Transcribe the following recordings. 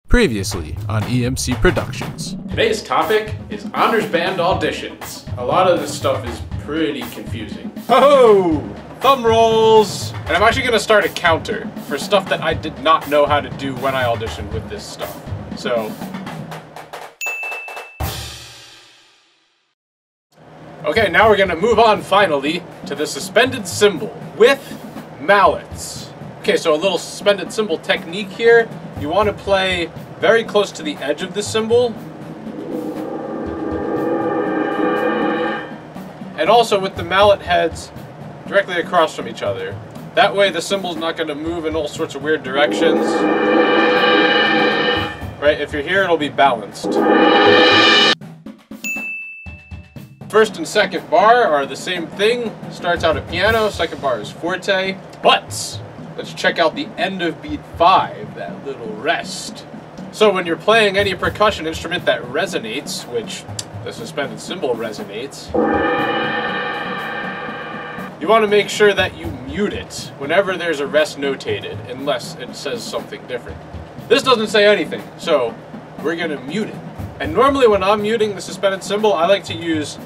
Previously on EMCProductions. Today's topic is honors band auditions. A lot of this stuff is pretty confusing. Oh, thumb rolls! And I'm actually gonna start a counter for stuff that I did not know how to do when I auditioned with this stuff. So, okay, now we're gonna move on finally to the suspended cymbal with mallets. Okay, so a little suspended cymbal technique here. You want to play very close to the edge of the cymbal. And also with the mallet heads directly across from each other. That way the cymbal's not going to move in all sorts of weird directions. Right, if you're here, it'll be balanced. First and second bar are the same thing. Starts out at piano, second bar is forte. But let's check out the end of beat 5, that little rest. So when you're playing any percussion instrument that resonates, which the suspended cymbal resonates, you want to make sure that you mute it whenever there's a rest notated, unless it says something different. This doesn't say anything, so we're going to mute it. And normally when I'm muting the suspended cymbal, I like to use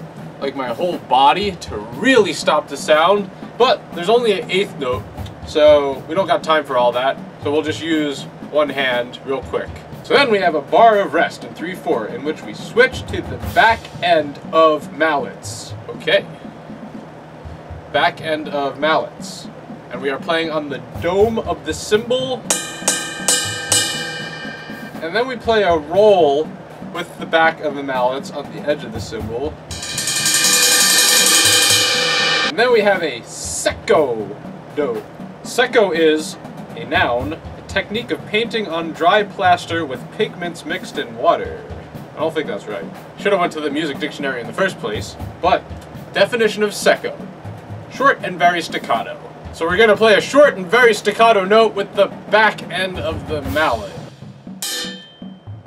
like my whole body to really stop the sound, but there's only an 8th note, so we don't got time for all that. So we'll just use one hand real quick. So then we have a bar of rest in 3/4 in which we switch to the back end of mallets. Okay. Back end of mallets. And we are playing on the dome of the cymbal. And then we play a roll with the back of the mallets on the edge of the cymbal. And then we have a secco note. Secco is a noun, a technique of painting on dry plaster with pigments mixed in water. I don't think that's right. Should have went to the music dictionary in the first place. But, definition of secco. Short and very staccato. So we're gonna play a short and very staccato note with the back end of the mallet.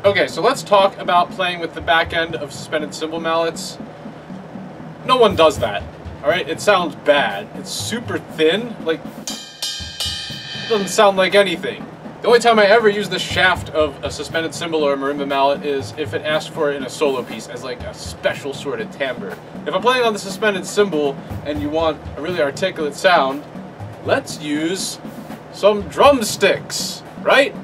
Okay, so let's talk about playing with the back end of suspended cymbal mallets. No one does that. Alright, it sounds bad. It's super thin, like, it doesn't sound like anything. The only time I ever use the shaft of a suspended cymbal or a marimba mallet is if it asks for it in a solo piece as like a special sort of timbre. If I'm playing on the suspended cymbal and you want a really articulate sound, let's use some drumsticks, right?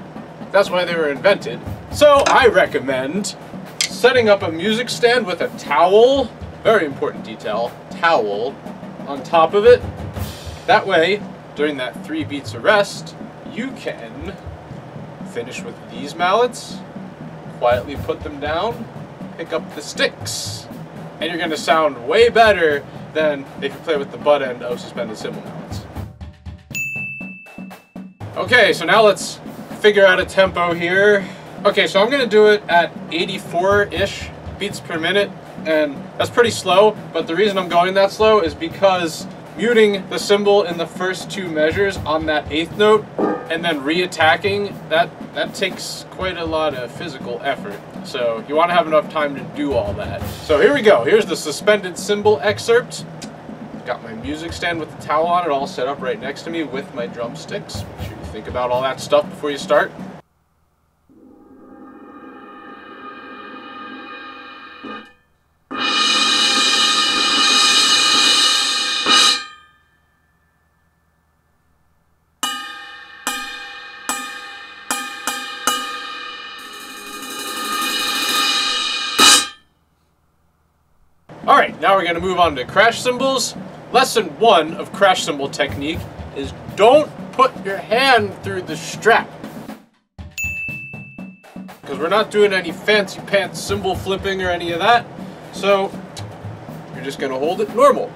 That's why they were invented. So I recommend setting up a music stand with a towel, very important detail, towel on top of it. That way, during that 3 beats of rest, you can finish with these mallets, quietly put them down, pick up the sticks, and you're going to sound way better than if you play with the butt end of suspended cymbal mallets. Okay, so now let's figure out a tempo here. Okay, so I'm going to do it at 84-ish beats per minute, and that's pretty slow, but the reason I'm going that slow is because muting the cymbal in the first 2 measures on that 8th note and then re-attacking, that takes quite a lot of physical effort. So you want to have enough time to do all that. So here we go. Here's the suspended cymbal excerpt. Got my music stand with the towel on it all set up right next to me with my drumsticks. Make sure you think about all that stuff before you start. Alright, now we're going to move on to crash cymbals. Lesson 1 of crash cymbal technique is don't put your hand through the strap. Because we're not doing any fancy pants cymbal flipping or any of that. So, you're just going to hold it normal.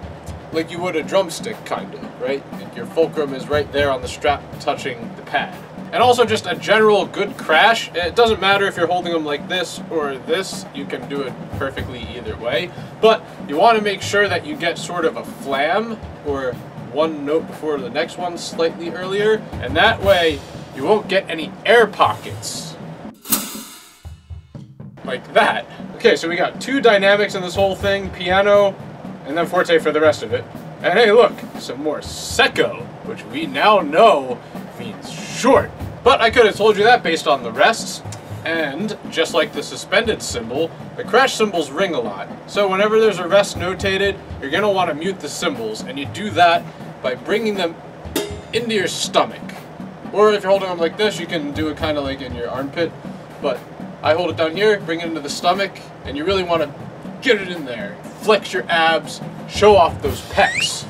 Like you would a drumstick, kind of, right? Your fulcrum is right there on the strap touching the pad. And also just a general good crash. It doesn't matter if you're holding them like this or this. You can do it perfectly either way. But you want to make sure that you get sort of a flam or one note before the next one slightly earlier. And that way you won't get any air pockets. Like that. Okay, so we got 2 dynamics in this whole thing. Piano and then forte for the rest of it. And hey, look, some more secco, which we now know means short. But I could have told you that based on the rests. And just like the suspended cymbal, the crash cymbals ring a lot. So whenever there's a rest notated, you're going to want to mute the cymbals, and you do that by bringing them into your stomach. Or if you're holding them like this, you can do it kind of like in your armpit. But I hold it down here, bring it into the stomach, and you really want to get it in there. Flex your abs, show off those pecs.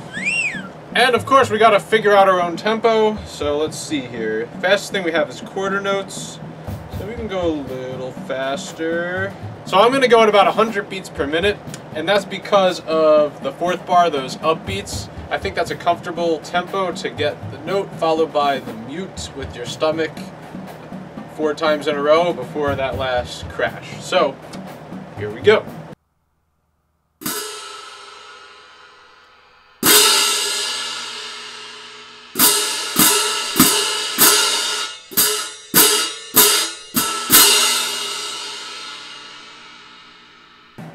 And of course we got to figure out our own tempo. So let's see here. Fastest thing we have is quarter notes. So we can go a little faster. So I'm going to go at about 100 beats per minute, and that's because of the fourth bar, those upbeats. I think that's a comfortable tempo to get the note followed by the mute with your stomach 4 times in a row before that last crash. So here we go.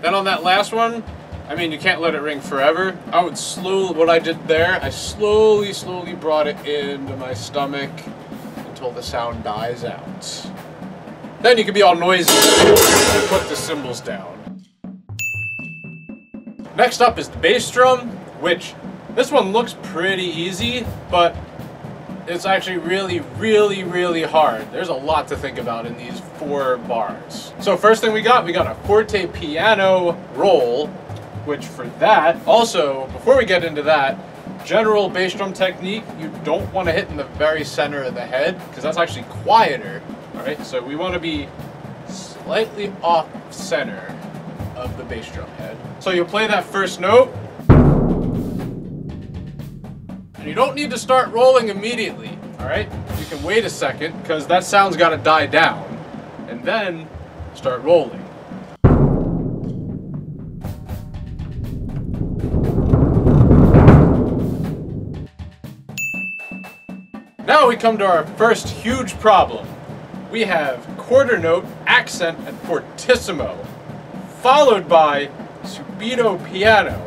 Then on that last one, I mean, you can't let it ring forever. I would what I did there, I slowly brought it into my stomach until the sound dies out. Then you can be all noisy and put the cymbals down. Next up is the bass drum, which this one looks pretty easy, but it's actually really hard. There's a lot to think about in these 4 bars. So first thing we got a forte piano roll, which for that, also, before we get into that, general bass drum technique, you don't want to hit in the very center of the head, because that's actually quieter. All right, so we want to be slightly off center of the bass drum head. So you'll play that first note, and you don't need to start rolling immediately, all right? You can wait a second, because that sound's got to die down, and then start rolling. Now we come to our first huge problem. We have quarter note, accent, and fortissimo, followed by subito piano.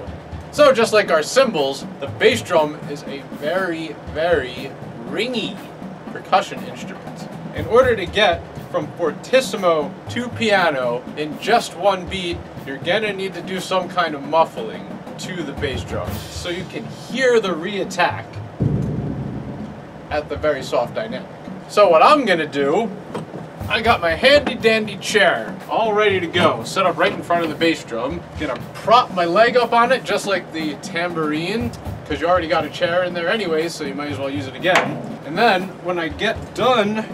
So just like our cymbals, the bass drum is a very ringy percussion instrument. In order to get from fortissimo to piano in just one beat, you're gonna need to do some kind of muffling to the bass drum so you can hear the re-attack at the very soft dynamic. So what I'm gonna do, I got my handy dandy chair all ready to go, set up right in front of the bass drum. Gonna prop my leg up on it just like the tambourine, because you already got a chair in there anyway, so you might as well use it again. And then when I get done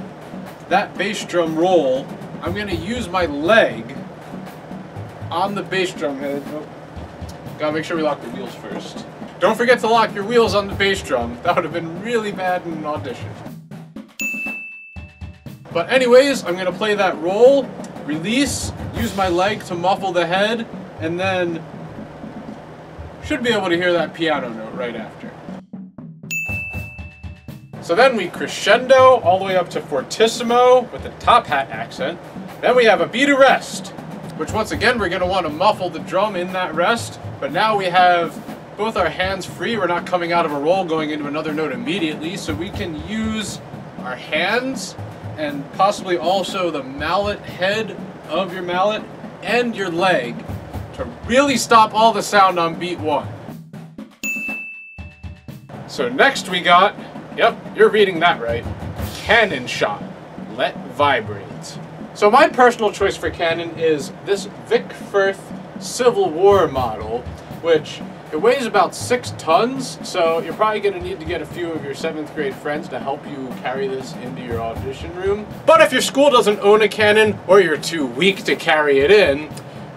that bass drum roll, I'm gonna use my leg on the bass drum head. Oh, gotta make sure we lock the wheels first. Don't forget to lock your wheels on the bass drum. That would have been really bad in an audition. But anyways, I'm gonna play that roll, release, use my leg to muffle the head, and then should be able to hear that piano note right after. So then we crescendo all the way up to fortissimo with the top hat accent. Then we have a beat of rest, which once again we're gonna want to muffle the drum in that rest, but now we have both our hands free. We're not coming out of a roll going into another note immediately, so we can use our hands and possibly also the mallet head of your mallet and your leg to really stop all the sound on beat 1. So next we got, yep, you're reading that right, cannon shot, let vibrate. So my personal choice for cannon is this Vic Firth Civil War model, which it weighs about 6 tons, so you're probably going to need to get a few of your 7th grade friends to help you carry this into your audition room. But if your school doesn't own a cannon, or you're too weak to carry it in,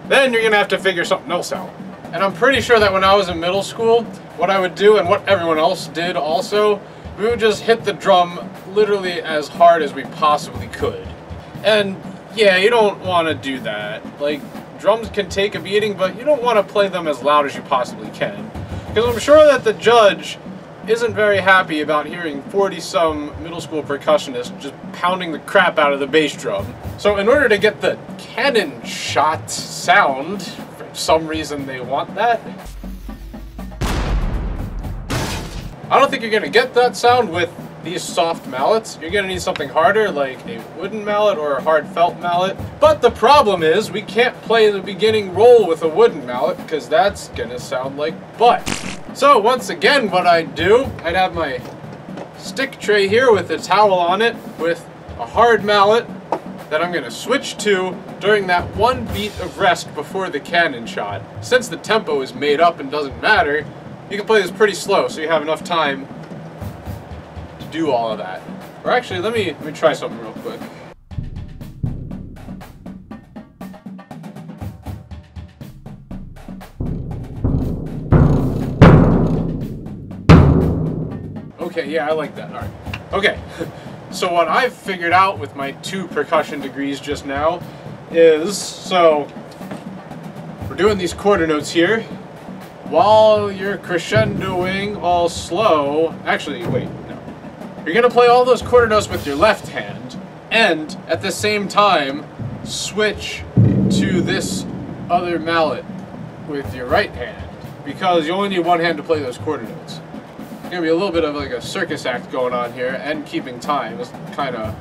then you're going to have to figure something else out. And I'm pretty sure that when I was in middle school, what I would do, and what everyone else did also, we would just hit the drum literally as hard as we possibly could. And yeah, you don't want to do that. Like, drums can take a beating, but you don't want to play them as loud as you possibly can. Because I'm sure that the judge isn't very happy about hearing 40-some middle school percussionists just pounding the crap out of the bass drum. So in order to get the cannon shot sound, for some reason they want that, I don't think you're going to get that sound with these soft mallets, you're gonna need something harder like a wooden mallet or a hard felt mallet. But the problem is we can't play the beginning roll with a wooden mallet because that's gonna sound like butt. So once again, what I'd do, I'd have my stick tray here with a towel on it with a hard mallet that I'm gonna switch to during that one beat of rest before the cannon shot. Since the tempo is made up and doesn't matter, you can play this pretty slow so you have enough time to do all of that. Or actually, let me try something real quick. Okay, yeah, I like that. All right. Okay. So what I've figured out with my 2 percussion degrees just now is, so we're doing these quarter notes here while you're crescendoing all slow. Actually, wait, no. You're gonna play all those quarter notes with your left hand and at the same time switch to this other mallet with your right hand because you only need one hand to play those quarter notes. It's gonna be a little bit of like a circus act going on here, and keeping time is kind of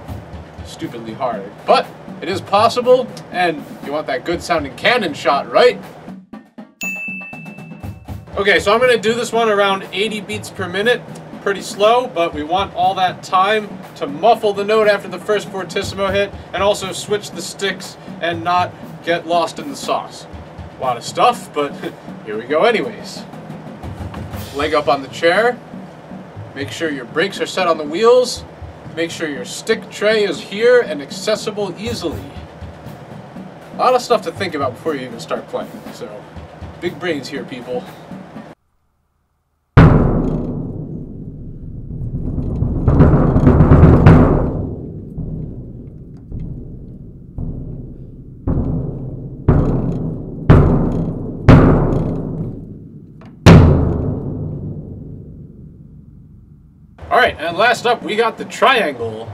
stupidly hard. But it is possible, and you want that good sounding cannon shot, right? Okay, so I'm gonna do this one around 80 beats per minute, pretty slow, but we want all that time to muffle the note after the first fortissimo hit, and also switch the sticks and not get lost in the sauce. A lot of stuff, but here we go anyways. Leg up on the chair. Make sure your brakes are set on the wheels. Make sure your stick tray is here and accessible easily. A lot of stuff to think about before you even start playing, so big brains here, people. Alright, and last up we got the triangle.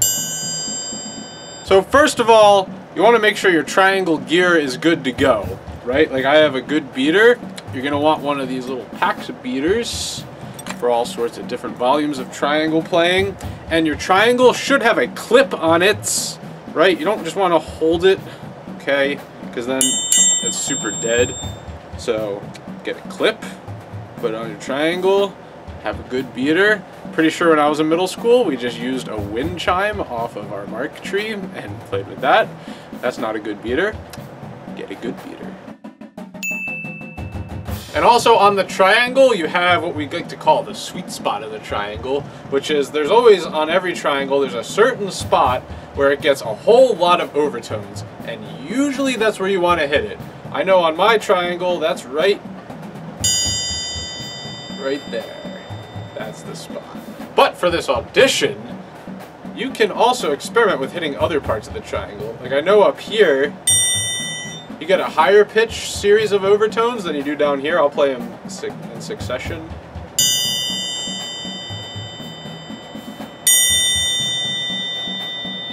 So first of all, you want to make sure your triangle gear is good to go, right? Like I have a good beater. You're going to want one of these little packs of beaters for all sorts of different volumes of triangle playing. And your triangle should have a clip on it, right? You don't just want to hold it, okay? Because then it's super dead. So get a clip, put it on your triangle, have a good beater. Pretty sure when I was in middle school, we just used a wind chime off of our mark tree and played with that. That's not a good beater. Get a good beater. And also on the triangle, you have what we like to call the sweet spot of the triangle, which is there's always, on every triangle, there's a certain spot where it gets a whole lot of overtones. And usually that's where you want to hit it. I know on my triangle, that's right there. That's the spot. But for this audition, you can also experiment with hitting other parts of the triangle. Like I know up here, you get a higher pitch series of overtones than you do down here. I'll play them in succession.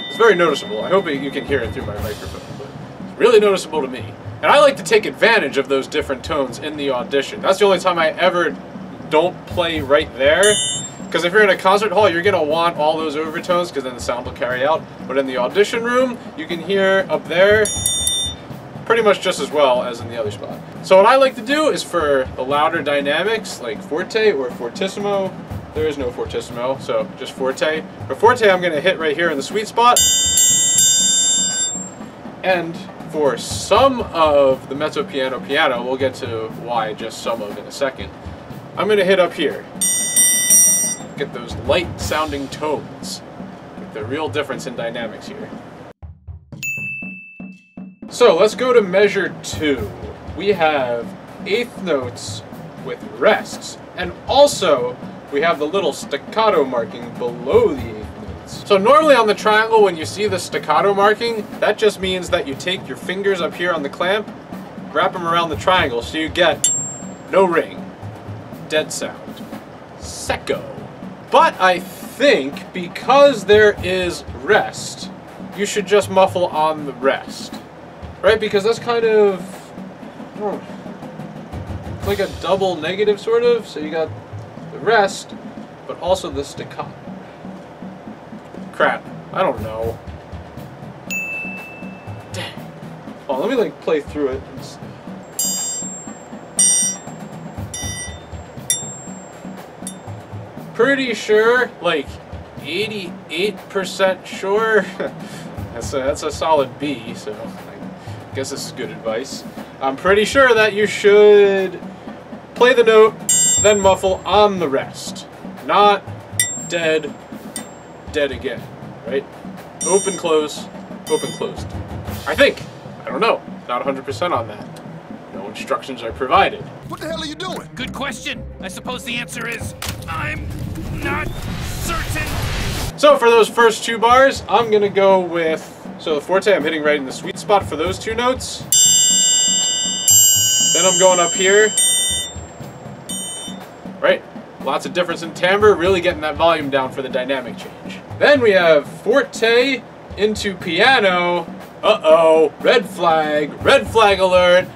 It's very noticeable. I hope you can hear it through my microphone, but it's really noticeable to me. And I like to take advantage of those different tones in the audition. That's the only time I ever don't play right there, because if you're in a concert hall, you're gonna want all those overtones because then the sound will carry out. But in the audition room, you can hear up there pretty much just as well as in the other spot. So what I like to do is for the louder dynamics, like forte or fortissimo, there is no fortissimo, so just forte. For forte, I'm gonna hit right here in the sweet spot. And for some of the mezzo piano, we'll get to why just some of in a second, I'm going to hit up here. Get those light sounding tones. Get the real difference in dynamics here. So let's go to measure 2. We have eighth notes with rests. And also, we have the little staccato marking below the eighth notes. So normally on the triangle, when you see the staccato marking, that just means that you take your fingers up here on the clamp, wrap them around the triangle, so you get no ring. Dead sound. Secco. But I think because there is rest, you should just muffle on the rest. Right? Because that's kind of... it's like a double negative, sort of. So you got the rest, but also the staccato. Crap. I don't know. Dang. Oh, let me like play through it. Pretty sure, like 88% sure. That's a solid B, so I guess this is good advice. I'm pretty sure that you should play the note, then muffle on the rest. Not dead, dead again, right? Open, close, open, closed. I think. I don't know. Not 100% on that. No instructions are provided. What the hell are you doing? Good question. I suppose the answer is, I'm not certain. So for those first two bars, I'm gonna go with, so the forte, I'm hitting right in the sweet spot for those two notes. Then I'm going up here. Right? Lots of difference in timbre, really getting that volume down for the dynamic change. Then we have forte into piano. Uh-oh, red flag alert, red flag alert.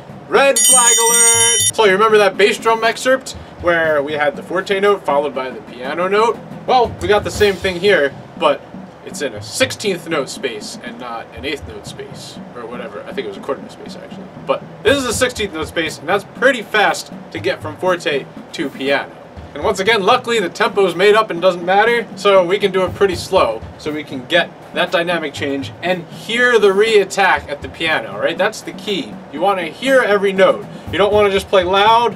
So you remember that bass drum excerpt where we had the forte note followed by the piano note? Well, we got the same thing here, but it's in a 16th note space and not an 8th note space, or whatever. I think it was a quarter note space, actually. But this is a 16th note space, and that's pretty fast to get from forte to piano. And once again, luckily, the tempo's made up and doesn't matter, so we can do it pretty slow, so we can get that dynamic change and hear the re-attack at the piano, right? That's the key. You want to hear every note. You don't want to just play loud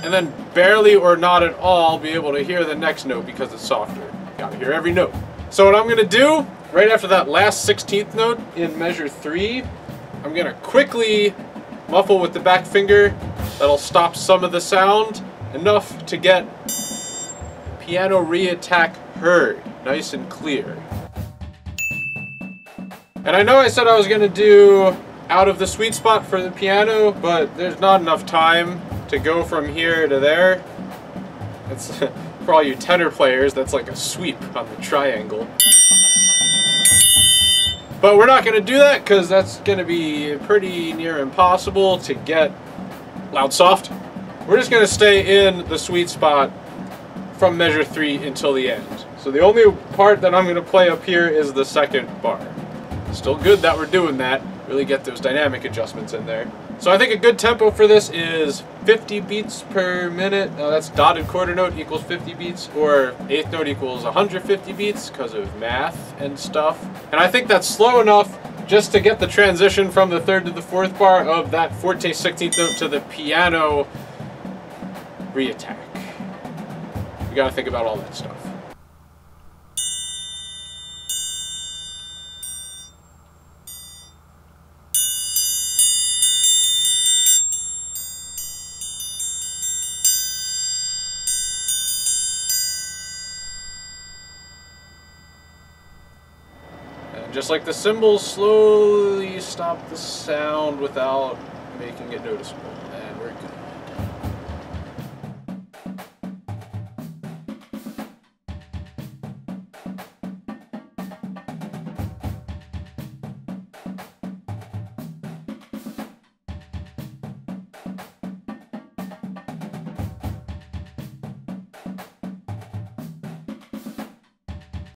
and then barely or not at all be able to hear the next note because it's softer. You gotta hear every note. So what I'm gonna do, right after that last 16th note in measure 3, I'm gonna quickly muffle with the back finger. That'll stop some of the sound, enough to get piano re-attack heard, nice and clear. And I know I said I was gonna do out of the sweet spot for the piano, but there's not enough time to go from here to there. It's for all you tenor players, that's like a sweep on the triangle. But we're not going to do that because that's going to be pretty near impossible to get loud soft. We're just going to stay in the sweet spot from measure 3 until the end. So the only part that I'm going to play up here is the second bar. Still good that we're doing that. Really get those dynamic adjustments in there. So I think a good tempo for this is 50 beats per minute. That's dotted quarter note equals 50 beats, or 8th note equals 150 beats because of math and stuff. And I think that's slow enough just to get the transition from the 3rd to the 4th bar of that forte 16th note to the piano re-attack. We gotta think about all that stuff. Just like the cymbals, slowly stop the sound without making it noticeable.